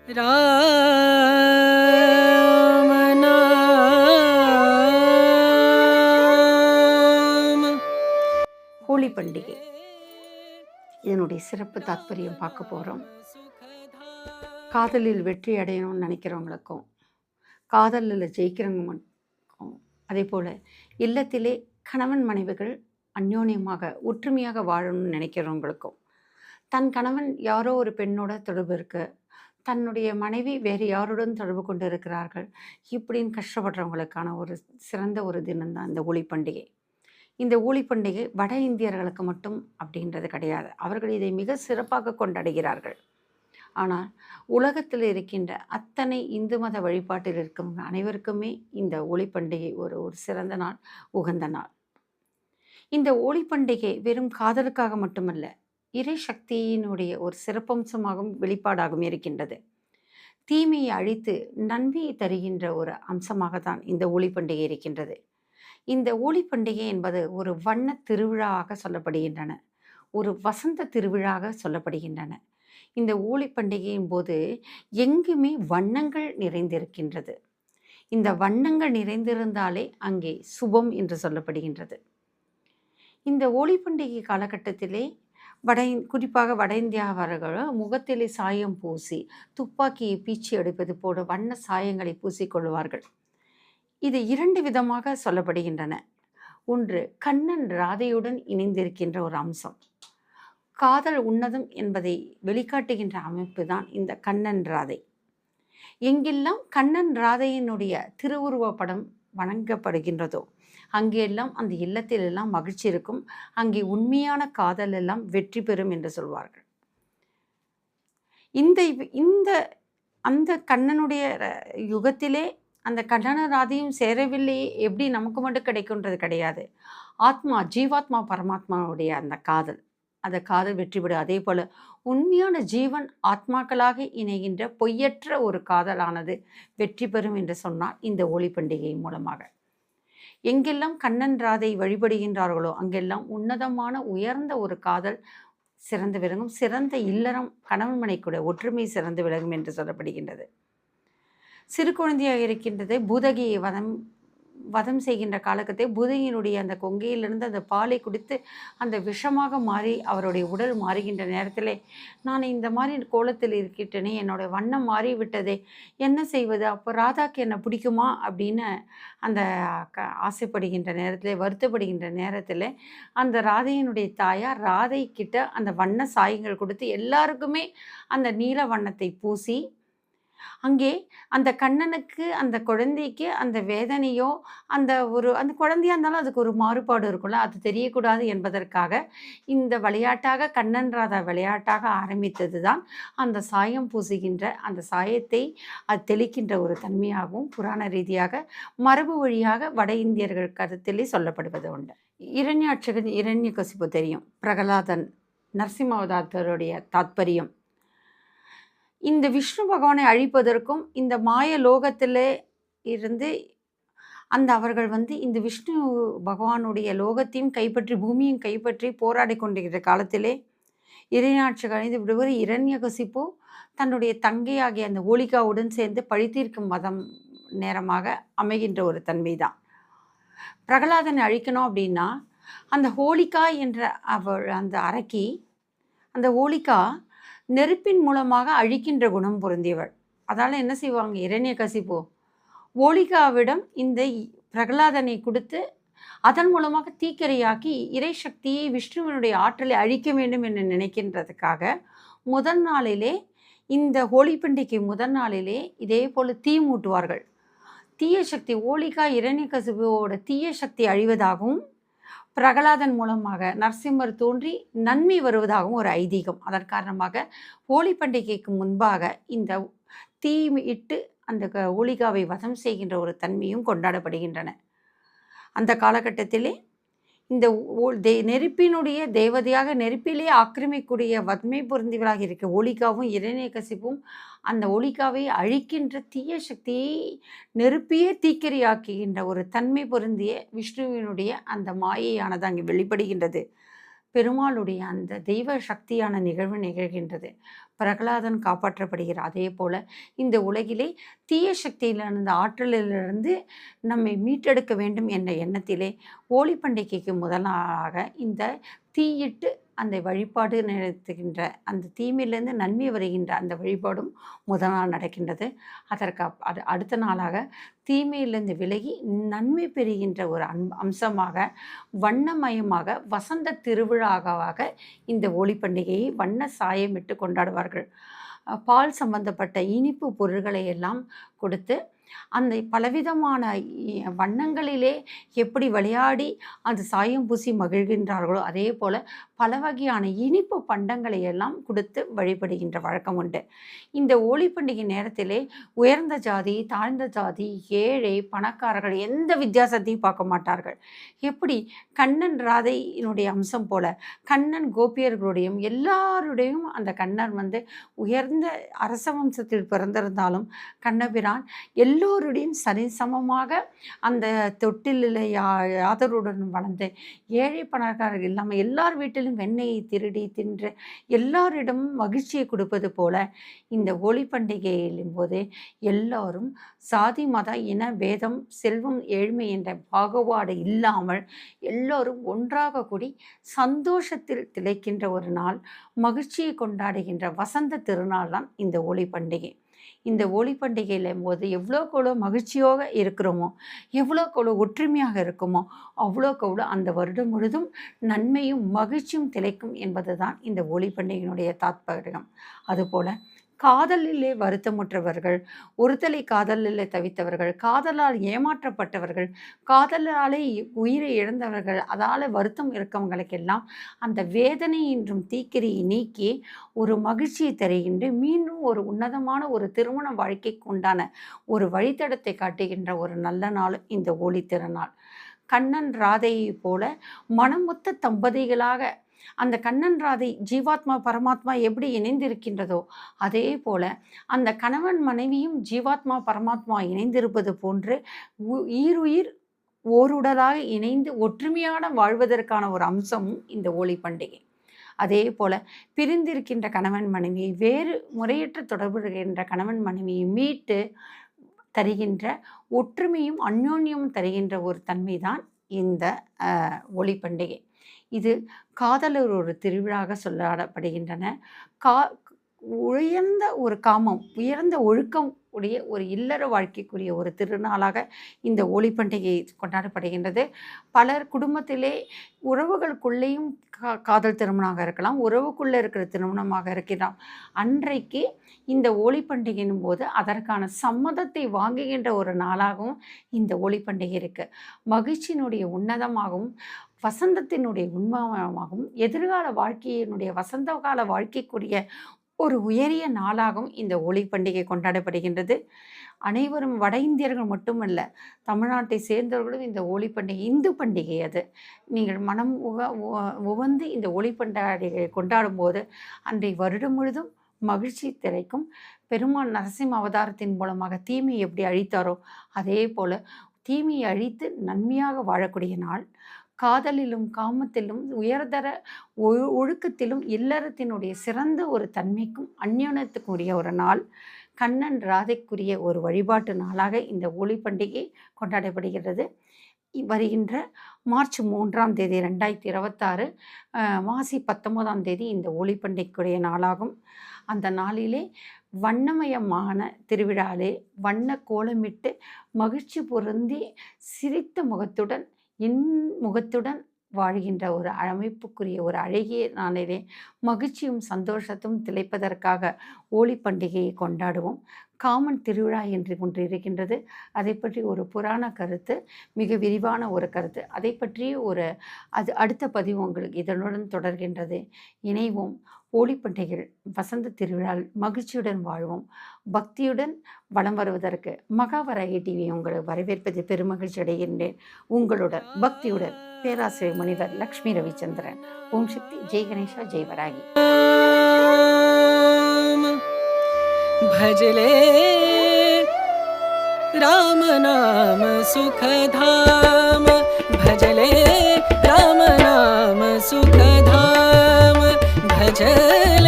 ஹோலி பண்டிகை இதனுடைய சிறப்பு தாத்பரியம் பார்க்க போகிறோம். காதலில் வெற்றி அடையணும்னு நினைக்கிறவங்களுக்கும், காதலில் ஜெயிக்கிறவங்களுக்கும், அதே போல் இல்லத்திலே கணவன் மனைவிகள் அந்யோன்யமாக ஒற்றுமையாக வாழணும்னு நினைக்கிறவங்களுக்கும், தன் கணவன் யாரோ ஒரு பெண்ணோட தொடர்பு இருக்கு, தன்னுடைய மனைவி வேறு யாருடன் தொடர்பு கொண்டு இருக்கிறார்கள், இப்படின்னு கஷ்டப்படுறவங்களுக்கான ஒரு சிறந்த ஒரு தினம்தான் இந்த ஹோலி பண்டிகை. இந்த ஹோலி பண்டிகை வட இந்தியர்களுக்கு மட்டும் அப்படின்றது கிடையாது. அவர்கள் இதை மிக சிறப்பாக கொண்டாடுகிறார்கள். ஆனால் உலகத்தில் இருக்கின்ற அத்தனை இந்து மத வழிபாட்டில் இருக்கவங்க அனைவருக்குமே இந்த ஹோலி பண்டிகை ஒரு சிறந்த நாள், உகந்த நாள். இந்த ஹோலி பண்டிகை வெறும் காதலுக்காக மட்டுமல்ல, இறை சக்தியினுடைய ஒரு சிறப்பம்சமாகவும் வெளிப்பாடாகவும் இருக்கின்றது. தீமையை அழித்து நன்மையை தருகின்ற ஒரு அம்சமாக தான் இந்த ஹோலி பண்டிகை இருக்கின்றது. இந்த ஹோலி பண்டிகை என்பது ஒரு வண்ண திருவிழாவாக சொல்லப்படுகின்றன, ஒரு வசந்த திருவிழாவாக சொல்லப்படுகின்றன. இந்த ஹோலி பண்டிகையின் போது எங்குமே வண்ணங்கள் நிறைந்திருக்கின்றது. இந்த வண்ணங்கள் நிறைந்திருந்தாலே அங்கே சுபம் என்று சொல்லப்படுகின்றது. இந்த ஹோலி பண்டிகை காலகட்டத்திலே குறிப்பாக வட இந்தியாவர்கள் முகத்திலே சாயம் பூசி துப்பாக்கியை பீச்சி எடுப்பது போல வண்ண சாயங்களை பூசிக்கொள்வார்கள். இது 2 விதமாக சொல்லப்படுகின்றன. ஒன்று, கண்ணன் ராதையுடன் இணைந்திருக்கின்ற ஒரு அம்சம். காதல் உன்னதம் என்பதை வெளிக்காட்டுகின்ற அமைப்பு தான் இந்த கண்ணன் ராதை. எங்கெல்லாம் கண்ணன் ராதையினுடைய திருவுருவ படம் வணங்கப்படுகின்றதோ அங்கெல்லாம் அந்த இல்லத்திலெல்லாம் மகிழ்ச்சி இருக்கும், அங்கே உண்மையான காதல் எல்லாம் வெற்றி பெறும் என்று சொல்வார்கள். இந்த அந்த கண்ணனுடைய யுகத்திலே அந்த கண்ணனும் ராதையும் சேரவில்லையே, எப்படி நமக்கு மட்டும் கிடைக்குன்றது கிடையாது. ஜீவாத்மா பரமாத்மாவுடைய அந்த காதல் வெற்றி பெறும். அதே போல் உண்மையான ஜீவன் ஆத்மாக்களாக இணைகின்ற பொய்யற்ற ஒரு காதலானது வெற்றி பெறும் என்று சொன்னால் இந்த ஹோலி பண்டிகை மூலமாக. எங்கெல்லாம் கண்ணன் ராதை வழிபடுகின்றார்களோ அங்கெல்லாம் உன்னதமான உயர்ந்த ஒரு காதல் சிறந்து விளங்கும். சிறந்த இல்லறம் கணவன் மனைக்கூட ஒற்றுமை சிறந்து விளங்கும் என்று சொல்லப்படுகின்றது. சிறு குழந்தையாக இருக்கின்றதை பூதகியை வதம் செய்கின்ற காலகட்டத்தை பூதகியினுடைய அந்த கொங்கையிலிருந்து அந்த பாலை குடித்து அந்த விஷமாக மாறி அவருடைய உடல் மாறுகின்ற நேரத்தில், நான் இந்த மாதிரி கோலத்தில் இருக்கின்றனே, என்னோட வண்ணம் மாறிவிட்டதே, என்ன செய்வது, அப்போ ராதாக்கு என்னை பிடிக்குமா அப்படின்னு அந்த ஆசைப்படுகின்ற நேரத்தில், வருத்தப்படுகின்ற நேரத்தில் அந்த ராதையினுடைய தாயார் ராதை கிட்ட அந்த வண்ண சாயங்கள் கொடுத்து எல்லாருக்குமே அந்த நீல வண்ணத்தை பூசி, அங்கே அந்த கண்ணனுக்கு அந்த குழந்தைக்கு அந்த வேதனையோ அந்த குழந்தையாக இருந்தாலும் அதுக்கு ஒரு மாறுபாடு இருக்கும்ல, அது தெரியக்கூடாது என்பதற்காக இந்த விளையாட்டாக கண்ணன் ராதா விளையாட்டாக ஆரம்பித்தது தான் அந்த சாயம் பூசுகின்ற அந்த சாயத்தை அது தெளிக்கின்ற ஒரு தன்மையாகவும் புராண ரீதியாக மரபு வழியாக வட இந்தியர்கள் கருத்திலே சொல்லப்படுவது உண்டு. இரண்யகசிபு தெரியும், பிரகலாதன் நரசிம்மாவதாரருடைய தாத்பரியம் இந்த விஷ்ணு பகவானை அழிப்பதற்கும் இந்த மாய லோகத்திலே இருந்து அவர்கள் இந்த விஷ்ணு பகவானுடைய லோகத்தையும் கைப்பற்றி பூமியும் கைப்பற்றி போராடி கொண்டிருக்கிற காலத்திலே இறைநாட்சி அழிந்து விடுவது இரண்யகசிப்பு தன்னுடைய தங்கையாகிய அந்த ஹோலிகாவுடன் சேர்ந்து பழித்தீர்க்கும் மதம் நேரமாக அமைகின்ற ஒரு தன்மை தான். பிரகலாதனை அழிக்கணும் அப்படின்னா அந்த ஹோலிகா என்ற அந்த அரக்கி, அந்த ஹோலிகா நெருப்பின் மூலமாக அழிக்கின்ற குணம் பொருந்தியவள். அதால் என்ன செய்வாங்க, இரண்யகசிப்பு ஹோலிகாவிடம் இந்த பிரகலாதனை கொடுத்து அதன் மூலமாக தீக்கிரையாக்கி இறை சக்தியை விஷ்ணுவினுடைய ஆற்றலை அழிக்க வேண்டும் என்று நினைக்கின்றதுக்காக முதல் நாளிலே, இந்த ஹோலி பண்டிகை முதல் நாளிலே இதே போல் தீ மூட்டுவார்கள். தீய சக்தி ஹோலிகா இரண்யகசிப்புவோட தீய சக்தி அழிவதாகவும் பிரகலாதன் மூலமாக நரசிம்மர் தோன்றி நன்மை வருவதாகவும் ஒரு ஐதீகம். அதன் காரணமாக ஹோலி பண்டிகைக்கு முன்பாக இந்த தீ இட்டு அந்த ஹோலிகாவை வதம் செய்கின்ற ஒரு தன்மையும் கொண்டாடப்படுகின்றன. அந்த காலகட்டத்திலே இந்த நெருப்பினுடைய தேவதையாக நெருப்பிலே ஆக்கிரமிக்கூடிய வன்மை பொருந்தியவளாக இருக்க ஹோலிகாவும் இரண்யகசிப்பும் அந்த ஹோலிகாவை அழிக்கின்ற தீய சக்தியை நெருப்பியே தீக்கிரையாக்குகின்ற ஒரு தன்மை பொருந்திய விஷ்ணுவினுடைய அந்த மாயையானது அங்கே வெளிப்படுகின்றது. பெருமாளுடைய அந்த தெய்வ சக்தியான நிகழ்வு நிகழ்கின்றது. பிரகலாதன் காப்பாற்றப்படுகிறார். அதே போல இந்த உலகிலே தீய சக்தியிலிருந்து ஆற்றலிலிருந்து நம்மை மீட்டெடுக்க வேண்டும் என்ற எண்ணத்திலே ஹோலி பண்டிகைக்கு முதலாக இந்த தீயிட்டு அந்த வழிபாடு நடத்துகின்ற அந்த தீமையிலிருந்து நன்மை வருகின்ற அந்த வழிபாடும் முதல் நாள் நடக்கின்றது. அதற்கு அடுத்த நாளாக தீமையிலிருந்து விலகி நன்மை பெறுகின்ற ஒரு அம்சமாக வண்ணமயமாக வசந்த திருவிழாவாக இந்த ஹோலி பண்டிகையை வண்ண சாயமிட்டு கொண்டாடுவார்கள். பால் சம்பந்தப்பட்ட இனிப்பு பொருள்களை எல்லாம் கொடுத்து அந்த பலவிதமான வண்ணங்களிலே எப்படி விளையாடி அந்த சாயம் பூசி மகிழ்கின்றார்களோ அதே போல் பல வகையான இனிப்பு பண்டங்களை எல்லாம் கொடுத்து வழிபடுகின்ற வழக்கம் உண்டு. இந்த ஹோலி பண்டிகை நேரத்திலே உயர்ந்த ஜாதி, தாழ்ந்த ஜாதி, ஏழை, பணக்காரர்கள் எந்த வித்தியாசத்தையும் பார்க்க மாட்டார்கள். எப்படி கண்ணன் ராதையினுடைய அம்சம் போல கண்ணன் கோபியர்களுடையும் எல்லாருடையும் அந்த கண்ணன் உயர்ந்த அரச வம்சத்தில் பிறந்திருந்தாலும் கண்ணபிரான் எல்லோருடையும் சரிசமமாக அந்த தொட்டிலில் யாதருடன் வளர்ந்து ஏழை பணக்காரர்கள் இல்லாமல் எல்லார் வீட்டிலும் வெண்ணெயை திருடி தின்று எல்லாரிடமும் மகிழ்ச்சியை கொடுப்பது போல இந்த ஹோலி பண்டிகையின் போது எல்லோரும் சாதி மத இன பேதம் செல்வம் ஏழ்மை என்ற பாகுபாடு இல்லாமல் எல்லோரும் ஒன்றாக கூடி சந்தோஷத்தில் திளைக்கின்ற ஒரு நாள், மகிழ்ச்சியை கொண்டாடுகின்ற வசந்த திருநாள் தான் இந்த ஹோலி பண்டிகை. இந்த ஹோலி பண்டிகையில் போது எவ்வளோக்கு மகிழ்ச்சியாக இருக்கிறோமோ, எவ்வளோக்கு ஒற்றுமையாக இருக்குமோ அவ்வளோக்கு அந்த வருடம் முழுதும் நன்மையும் மகிழ்ச்சியும் திளைக்கும் என்பது தான் இந்த ஹோலி பண்டிகையினுடைய தாத்பரியம். அதுபோல் காதலிலே வருத்தமுற்றவர்கள், ஒருதலை காதலிலே தவித்தவர்கள், காதலால் ஏமாற்றப்பட்டவர்கள், காதலாலே உயிரை இழந்தவர்கள், அதால் வருத்தம் இருக்கவங்களுக்கெல்லாம் அந்த வேதனை என்றும் தீக்கிரியை நீக்கி ஒரு மகிழ்ச்சியை தருகின்ற மீண்டும் ஒரு உன்னதமான ஒரு திருமண வாழ்க்கைக்கு உண்டான ஒரு வழித்தடத்தை காட்டுகின்ற ஒரு நல்ல நாள் இந்த ஹோலி திருநாள். கண்ணன் ராதையை போல மனமொத்த தம்பதிகளாக அந்த கண்ணன் ராதை ஜீவாத்மா பரமாத்மா எப்படி இணைந்திருக்கின்றதோ அதே போல அந்த கணவன் மனைவியும் ஜீவாத்மா பரமாத்மா இணைந்திருப்பது போன்று ஈருயிர் ஓருடலாக இணைந்து ஒற்றுமையான வாழ்வதற்கான ஒரு அம்சமும் இந்த ஹோலி பண்டிகை. அதே போல பிரிந்திருக்கின்ற கணவன் மனைவியை வேறு முறையற்ற தொடர்புகின்ற கணவன் மனைவியை மீட்டு தருகின்ற ஒற்றுமையும் அந்யோன்யமும் தருகின்ற ஒரு தன்மைதான் இந்த ஹோலி பண்டிகை. இது காதலர் ஒரு திருவிழாக சொல்லப்படுகின்றன. உயர்ந்த ஒரு காமம், உயர்ந்த ஒழுக்கம் உடைய ஒரு இல்லற வாழ்க்கைக்குரிய ஒரு திருநாளாக இந்த ஹோலி பண்டிகை கொண்டாடப்படுகின்றது. பலர் குடும்பத்திலே உறவுகளுக்குள்ளேயும் காதல் திருமணமாக இருக்கலாம், உறவுக்குள்ளே இருக்கிற திருமணமாக இருக்கலாம். அன்றைக்கு இந்த ஹோலி பண்டிகையின் போது அதற்கான சம்மதத்தை வாங்குகின்ற ஒரு நாளாகவும் இந்த ஹோலி பண்டிகை இருக்குது. மகிழ்ச்சியினுடைய உன்னதமாகவும் வசந்தத்தினுடைய உண்மையாகவும் எதிர்கால வாழ்க்கையினுடைய வசந்த கால வாழ்க்கைக்குரிய ஒரு உயரிய நாளாகவும் இந்த ஹோலி பண்டிகை கொண்டாடப்படுகின்றது. அனைவரும் வட இந்தியர்கள் மட்டுமல்ல, தமிழ்நாட்டை சேர்ந்தவர்களும் இந்த ஹோலி பண்டிகை இந்து பண்டிகை. அது நீங்கள் மனம் உவந்து இந்த ஹோலி பண்டிகையை கொண்டாடும் போது அன்றைய வருடம் முழுதும் மகிழ்ச்சி திளைக்கும். பெருமாள் நரசிம்ம அவதாரத்தின் மூலமாக தீமையை எப்படி அழித்தாரோ அதே போல் தீமையை அழித்து நன்மையாக வாழக்கூடிய நாள். காதலிலும் காமத்திலும் உயர்தர ஒழுக்கத்திலும் இல்லறத்தினுடைய சிறந்த ஒரு தன்மைக்கும் அந்யோன்யத்துக்குரிய ஒரு நாள். கண்ணன் ராதைக்குரிய ஒரு வழிபாட்டு நாளாக இந்த ஹோலி பண்டிகை கொண்டாடப்படுகிறது. வருகின்ற மார்ச் 3ஆம் தேதி 2026 மாசி 19ஆம் தேதி இந்த ஹோலி பண்டிகைக்குரிய நாளாகும். அந்த நாளிலே வண்ணமயமான திருவிழாலே வண்ண கோலமிட்டு மகிழ்ச்சி பொருந்தி சிரித்த முகத்துடன் முகத்துடன் வாழ்கின்ற ஒரு அமைப்புக்குரிய ஒரு அழகிய நாளிலே மகிழ்ச்சியும் சந்தோஷத்தும் திளைப்பதற்காக ஹோலி பண்டிகையை கொண்டாடுவோம். காமன் திருவிழா என்று ஒன்று இருக்கின்றது. அதை பற்றி ஒரு புராண கருத்து, மிக விரிவான ஒரு கருத்து, அதை பற்றி அது அடுத்த பதிவு உங்களுக்கு இதனுடன் தொடர்கின்றது. இணைவோம். ஹோலி பண்டிகைகள் வசந்த திருவிழா மகிழ்ச்சியுடன் வாழ்வோம். பக்தியுடன் வலம் வருவதற்கு மகாவராகி டிவி உங்களை வரவேற்பது பெருமகிழ்ச்சி அடைகின்றேன். உங்களுடன் பக்தியுடன் பேராசிரியர் முனிவர் லக்ஷ்மி ரவிச்சந்திரன். ஓம் சக்தி. ஜெய் கணேஷா, ஜெய் வராகி. भजले राम नाम सुखधाम, भजले राम नाम सुखधाम. சரணம்